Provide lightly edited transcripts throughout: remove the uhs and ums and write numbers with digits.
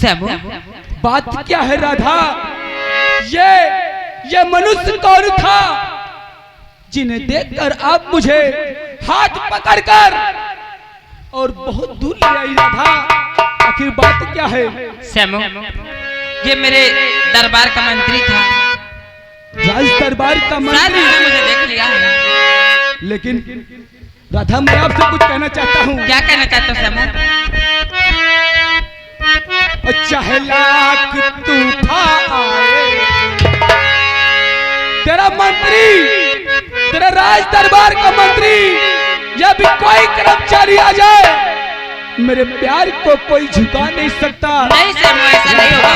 सैमू, बात क्या है राधा? ये मनुष्य कौन था जिन्हें देखकर आप मुझे हाथ पकड़कर और बहुत दूर ले आई राधा? आखिर बात क्या है? सैमू, ये मेरे दरबार का मंत्री था। राज दरबार का मंत्री मुझे देख लिया है। लेकिन राधा, मैं आपसे कुछ कहना चाहता हूँ। क्या कहना चाहता हूँ सैमू? चाहे लाख तूफान आए, तेरा मंत्री, तेरा राज दरबार का मंत्री या भी कोई कर्मचारी आ जाए, मेरे प्यार को कोई झुका नहीं सकता। नहीं सैमू, ऐसा नहीं होगा।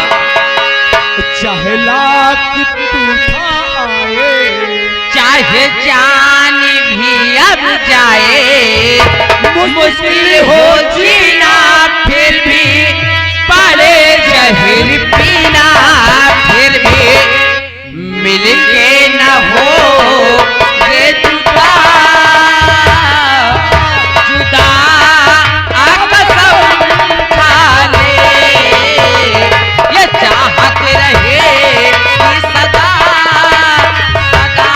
चाहे लाख तूफान आए, चाहे जान भी अब जाए, मुश्किल हो जीना फिर भी पड़े जहर पीना, फिर भी मिल के न हो ये जुदा जुदा कसम खा ले, ये चाहत रहे सदा सदा।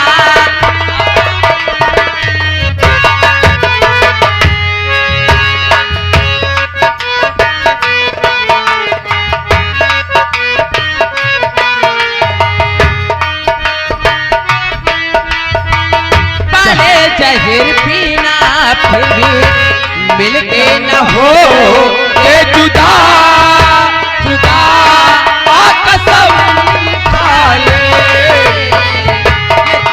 जहर पीना फिर भी मिल के न हो ये जुदा जुदा कसम खा ले,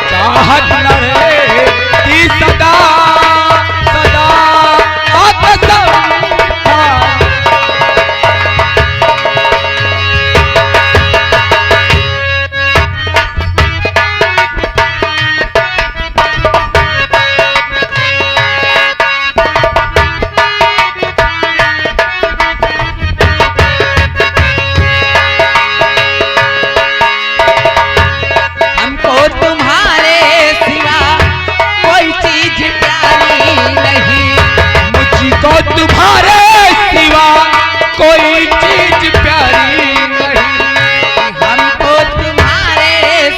चाहत न रहे कि सदा सदा कसम खा। तुम्हारे सिवा कोई चीज प्यारी नहीं, हमको तुम्हारे सिवा कोई चीज प्यारी नहीं,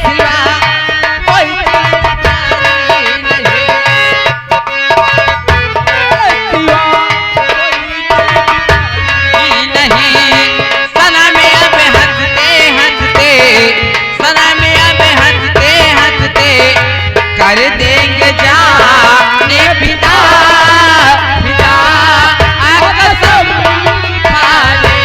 सिवा कोई नहीं। सना में अब हंसते हंसते, सना में अब हंसते हंसते कर देंगे जाने पिता पिता कसम खा ले।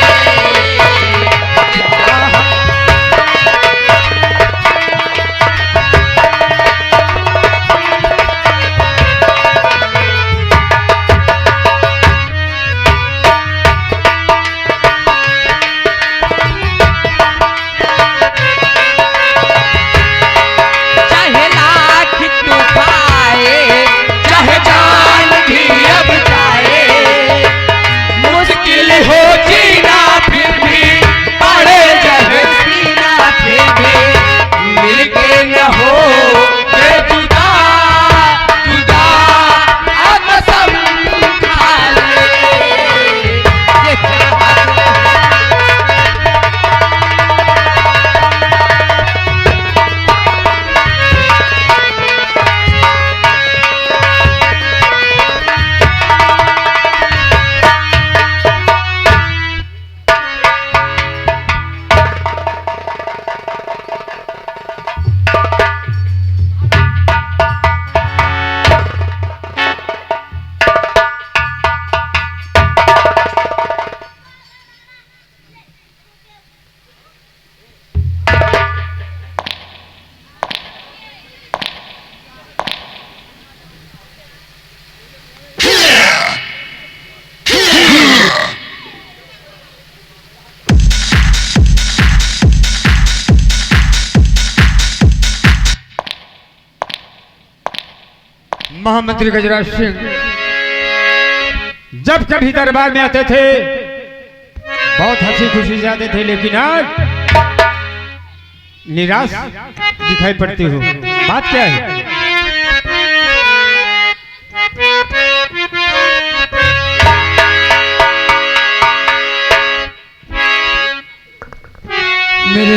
चाहे लाख तूफान आए, चाहे जान भी अब जाए, मुश्किल हो जीना फिर भी पड़े जहर पीना, फिर भी मिल के न हो ये जुदा जुदा कसम खा ले, ये चाहत महामंत्री गजराज सिंह जब कभी दरबार में आते थे बहुत हंसी खुशी जाते थे, लेकिन आज निराश दिखाई पड़ती हूँ। बात क्या है?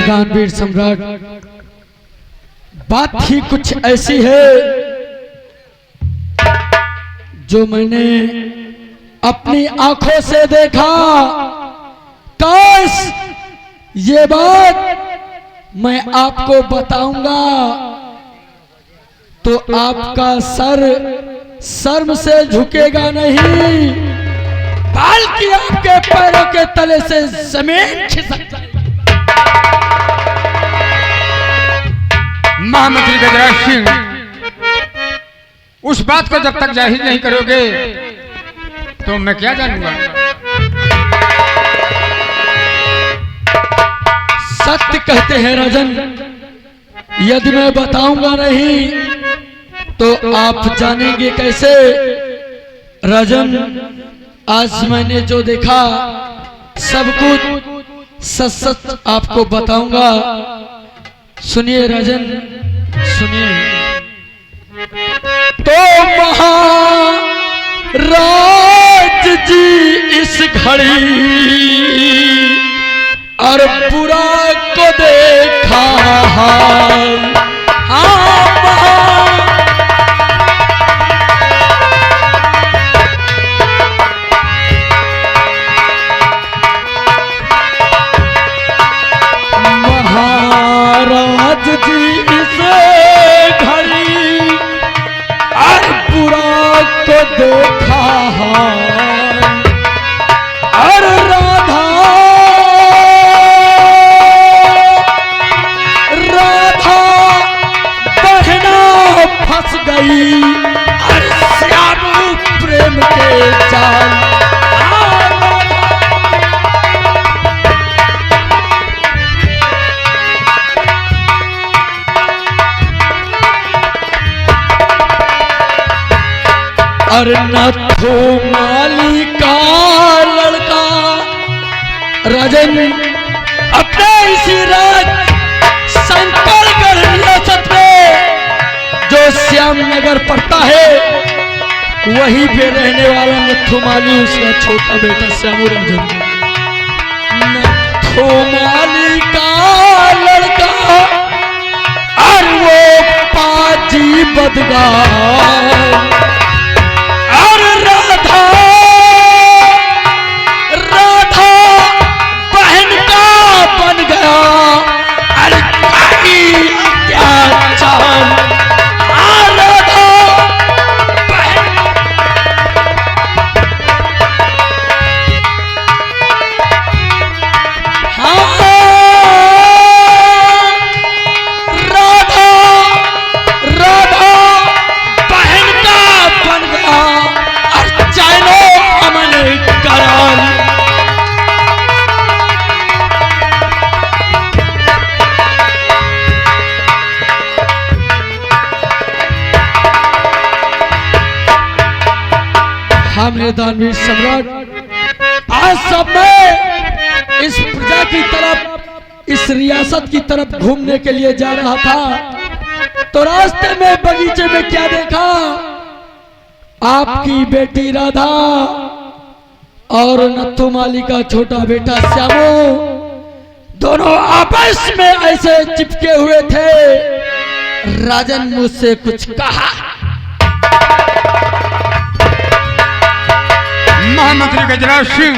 दानवीर सम्राट, बात ही कुछ ऐसी है जो मैंने अपनी आंखों से देखा। काश ये बात मैं आपको बताऊंगा तो आपका सर शर्म से झुकेगा नहीं, बल्कि आपके पैरों के तले से जमीन खिसक जाएगी। महामंत्री गजराज सिंह, उस बात को जब तक जाहिर नहीं करोगे तो मैं क्या जानूंगा। सत्य कहते हैं राजन, यदि मैं बताऊंगा नहीं तो आप जानेंगे कैसे। राजन, आज मैंने जो देखा सब कुछ सच सच आपको बताऊंगा। सुनिए राजन, सुनिए। तो महाराज जी इस घड़ी और बुरा को देखा महाराज जी इस घड़ी और बुरा को देखा और राधा बहना फंस गई और श्याम प्रेम के जाल। और नथु माली का लड़का राजन अपने इसी राज शंकरगढ़ रियासत में जो श्याम नगर पड़ता है वहीं पे रहने वाला नथु माली उसका छोटा बेटा श्यामू रंजन। नथु माली का लड़का और वो पाजी बदगार और राधा बहन का बन गया। अरे अत्याचार राधा बहन। हाँ राधा बहन का बन गया और चैनो अमन करार। हमने दानवीर सम्राट आज सब में इस प्रजा की तरफ, इस रियासत की तरफ घूमने के लिए जा रहा था तो रास्ते में बगीचे में क्या देखा, आपकी बेटी राधा और नथु माली का छोटा बेटा श्यामू दोनों आपस में ऐसे चिपके हुए थे। राजन मुझसे कुछ कहा। महामंत्री गजराज सिंह,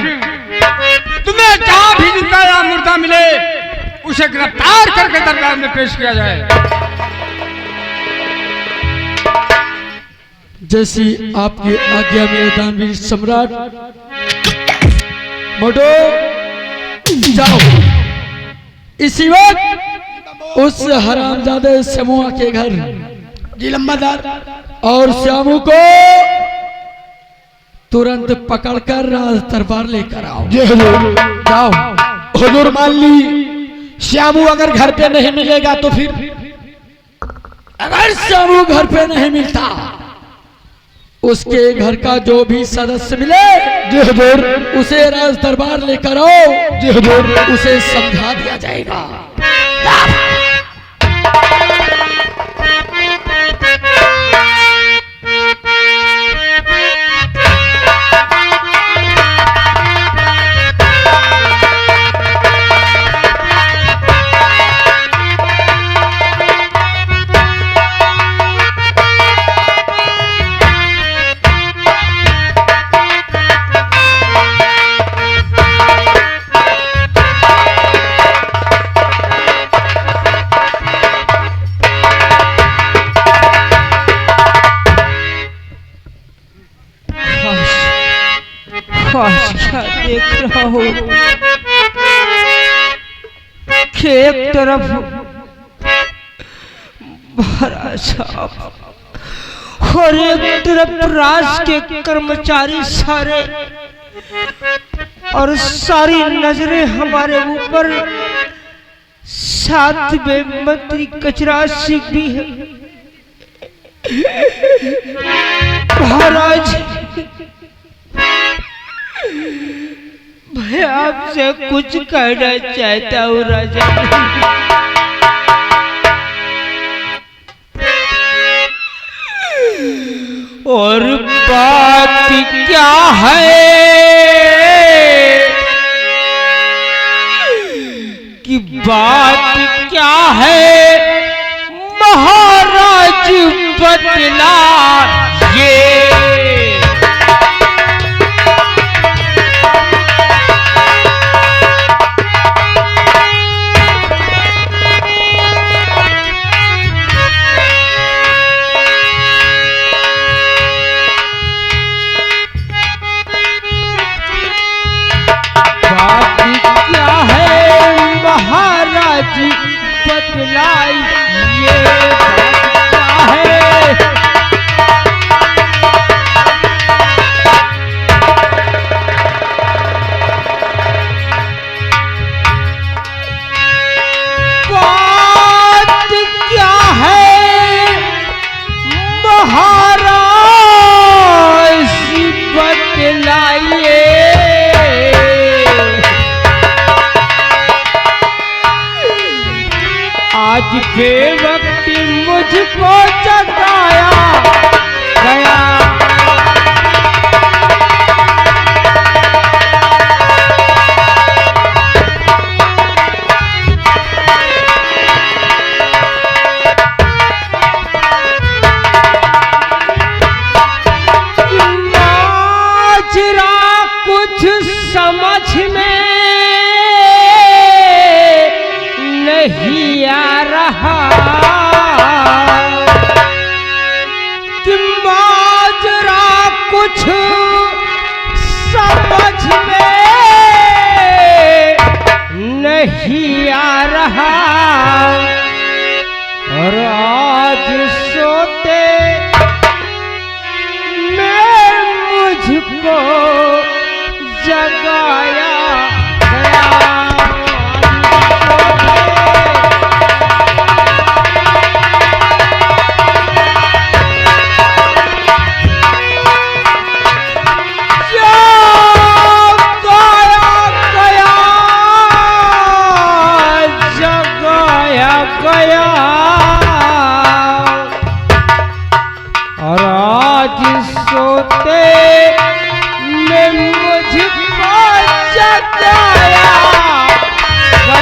तुम्हें जहां भी जिंदा या मुर्दा मिले उसे गिरफ्तार करके दरबार में पेश किया जाए। जैसी आपकी आज्ञा में दानवीर सम्राट। मोटो जाओ, इसी वक्त उस हरामजादे समूह के घर जी लंबादार और श्यामू को तुरंत पकड़कर राज दरबार लेकर आओ। जी हुजूर। जाओ हुजूर। मान ली श्यामू अगर घर पे नहीं मिलेगा तो फिर? अगर श्यामू घर पे नहीं मिलता उसके घर का जो भी सदस्य मिले जी हुजूर उसे राज दरबार लेकर आओ। जी हुजूर। उसे समझा दिया जाएगा। आज क्या देख रहा हूँ कि एक तरफ महाराज साहब और एक तरफ राज के कर्मचारी सारे और सारी नजरें हमारे ऊपर, साथ में मंत्री कचरा सिंह भी है। महाराज मैं आपसे कुछ कहना चाहता हूँ राजा। और बात क्या है कि बात क्या है महाराज बतला ये। बतलाई ये बात क्या है महाराज बतलाइए। आज बेवक्ती मुझको जगाया गया, माजरा कुछ समझ में नहीं आ रहा कि माजरा कुछ समझ में नहीं आ रहा। और आज सोते में मुझको जगाया गया। और आज सोते में मुझको जगाया गया।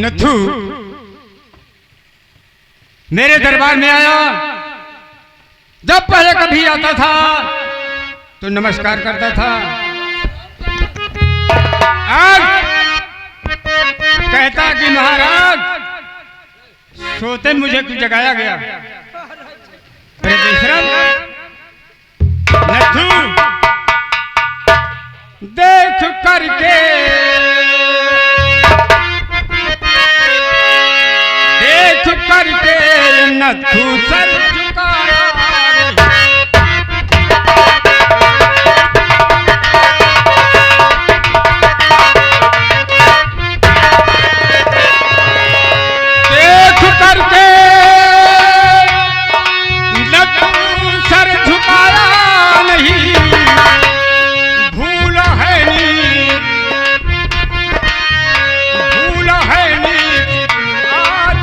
नथु मेरे दरबार में आया, जब पहले कभी आता था तो नमस्कार करता था, आज कहता कि महाराज सोते मुझे क्यों जगाया गया। अरे बेशरम नथु देख करके नथु सर झुकाया। देख करके नथु सर झुकाया नहीं, भूल है नी, भूल है नी आज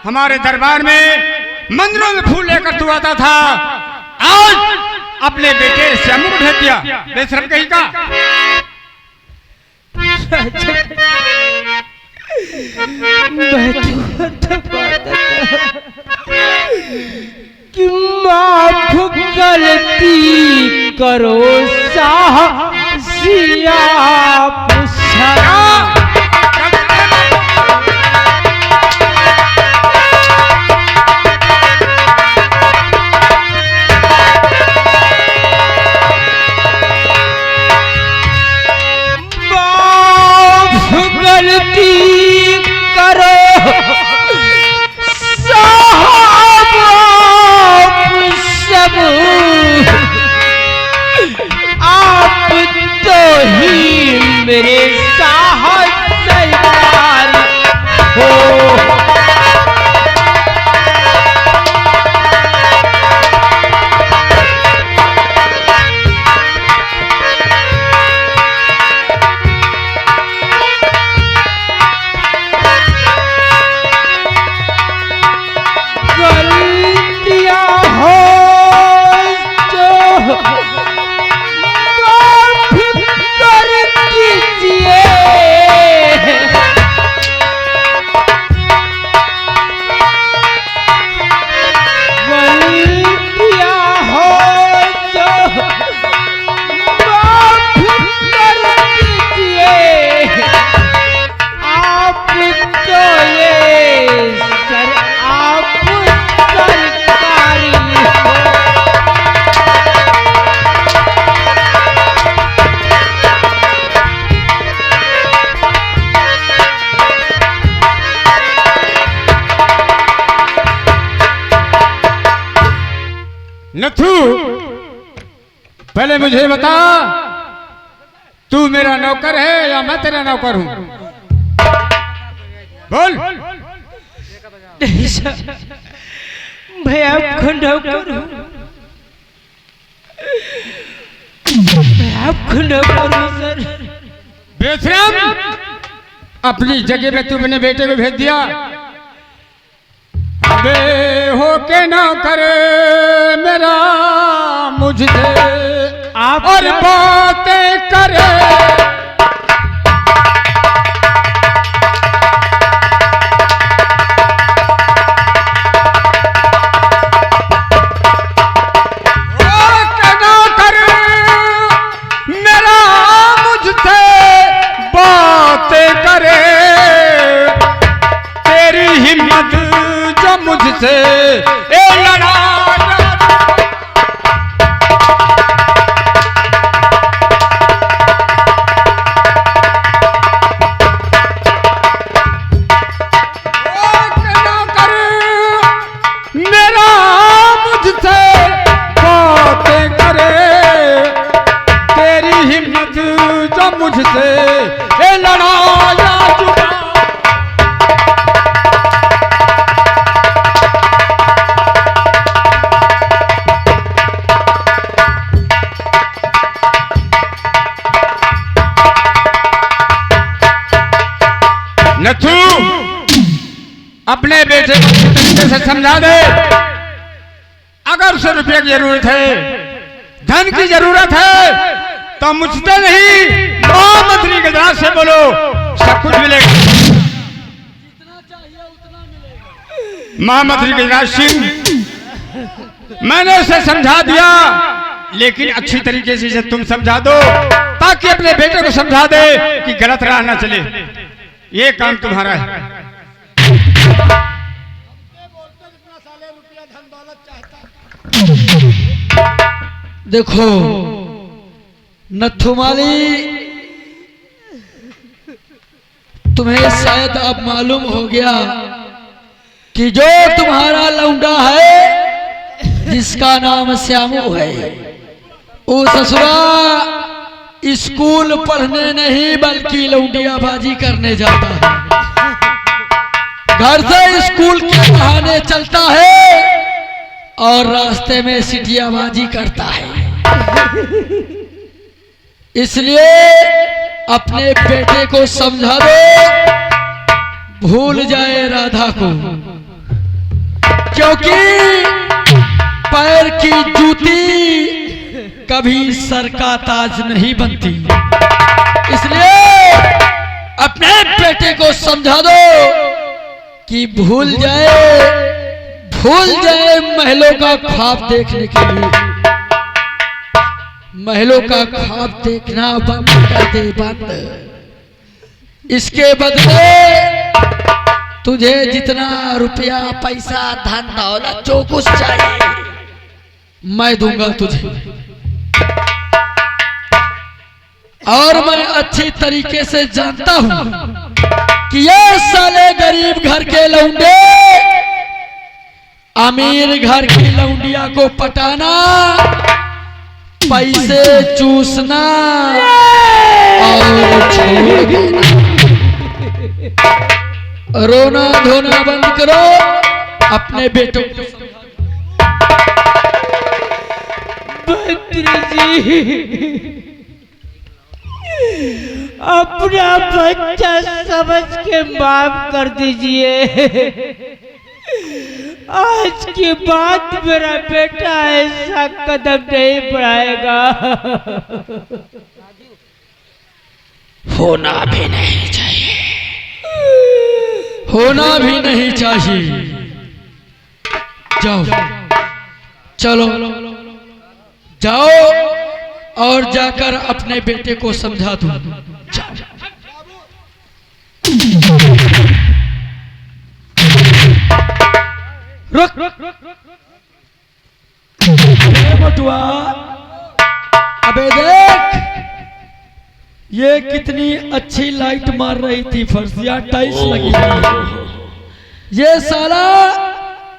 हमारे दरबार में मंदिरों में फूल लेकर तू आता था, आज अपने बेटे श्यामू को भेज दिया। बेशरम कहीं का। कि माफ गलती करो साहसिया मेरे साहस सरकार हो। गलतियां हो नथु, पहले मुझे बता, तू मेरा नौकर है या मैं तेरा नौकर हूं? बोल। मैं आपको नौकर हूं, मैं आपको नौकर हूं सर। बेशरम, अपनी जगह पे तू अपने बेटे को भेज दिया। बे हो के ना करे मेरा मुझसे आप और बातें करे। हो के ना करे मेरा मुझसे बातें करे। तेरी हिम्मत मुझसे ए लड़ा कर मेरा मुझसे बातें करे। तेरी हिम्मत जो मुझसे ए लड़ाया चुका। नथु, अपने बेटे को तरीके से समझा दे। अगर उसे रुपये की जरूरत है, धन की जरूरत है, तो मुझसे नहीं महामंत्री गजराज से बोलो, सब कुछ मिलेगा। जितना चाहिए उतना मिलेगा। महामंत्री गजराज सिंह, मैंने उसे समझा दिया, लेकिन अच्छी तरीके से इसे तुम समझा दो, ताकि अपने बेटे को समझा दे कि गलत राह ना चले। ये काम तुम्हारा है। देखो नथुमाली, तुम्हें शायद अब मालूम हो गया कि जो तुम्हारा लौंडा है जिसका नाम श्यामू है, वो ससुरा स्कूल पढ़ने नहीं बल्कि लौंडियाबाजी करने जाता है। घर से स्कूल के बहाने चलता है और रास्ते में सिटियाबाजी करता है। इसलिए अपने बेटे को समझा दो, भूल जाए राधा को, क्योंकि पैर की जूती कभी सर का ताज नहीं बनती। इसलिए अपने बेटे को समझा दो कि भूल जाए महलों का ख्वाब देखने के लिए। महलों का ख्वाब देखना बंद कर दे, बंद। इसके बदले तुझे जितना रुपया पैसा धन दौलत जो कुछ चाहिए मैं दूंगा तुझे। और मैं अच्छी तरीके से जानता हूं कि ये साले गरीब घर के लौंडे अमीर घर की लौंडिया को पटाना, पैसे चूसना और छोड़ देना। रोना धोना बंद करो, अपने बेटों को मंत्री जी अपना बच्चा समझ के माफ कर दीजिए। आज के बाद मेरा बेटा ऐसा कदम नहीं बढ़ाएगा। होना भी नहीं चाहिए, होना भी नहीं चाहिए। जाओ, चलो जाओ और जाकर अपने बेटे को समझा दो। रुक बटुआ, अबे देख ये कितनी अच्छी लाइट मार रही थी, फर्शिया टाइल्स लगी हुई। ये साला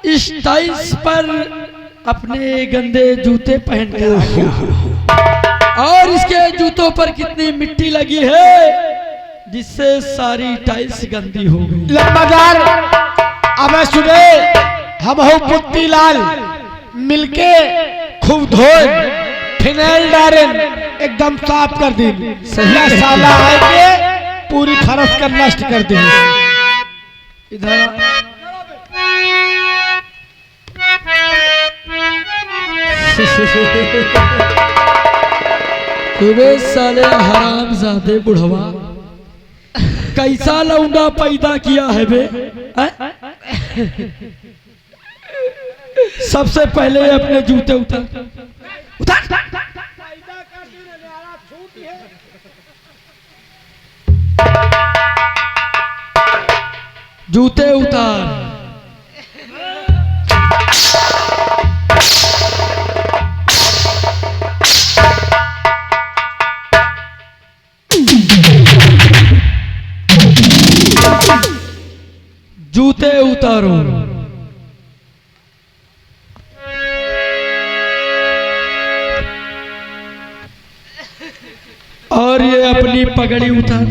इस टाइल्स पर अपने गंदे जूते पहन कर आ गया और इसके जूतों पर कितनी मिट्टी लगी है जिससे सारी टाइल्स गंदी हो गई। लंबादार अब सुने, हम हो पुत्ती लाल मिलके खूब धोए फिनाइल डारेन एकदम साफ कर दी। सही साला आके पूरी फरस कर नष्ट कर दी। इधर तुम्हें साले हरामजादे बुढ़वा कैसा लौंडा पैदा किया है बे? सबसे पहले अपने जूते उतार, जूते उतार। जूते उतारो। और ये अपनी पगड़ी उतार।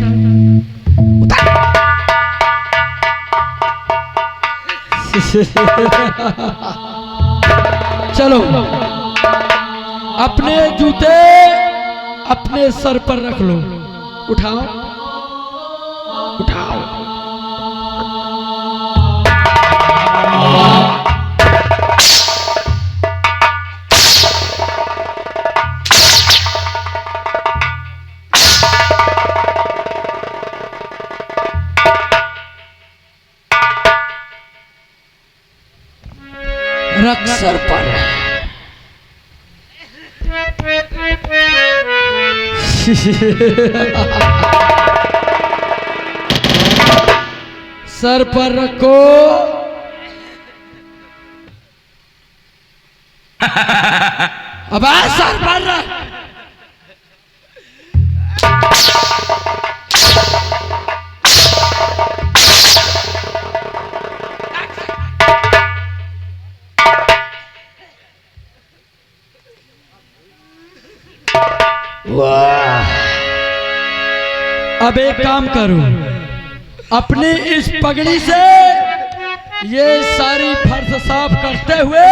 चलो अपने जूते अपने सर पर रख लो। उठाओ उठाओ। रख सर पर। सर पर रखो। अब सर पर रख। वाह। अब एक काम करो, अपनी इस पगड़ी से ये सारी फर्श साफ करते हुए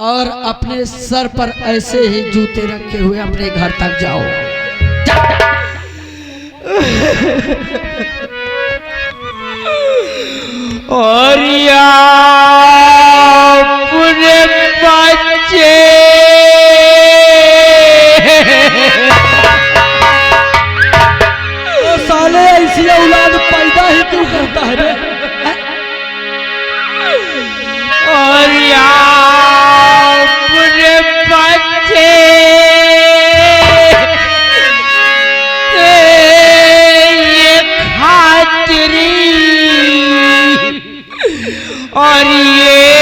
और अपने सर पर ऐसे ही जूते रखे हुए अपने घर तक जाओ। और यार और ये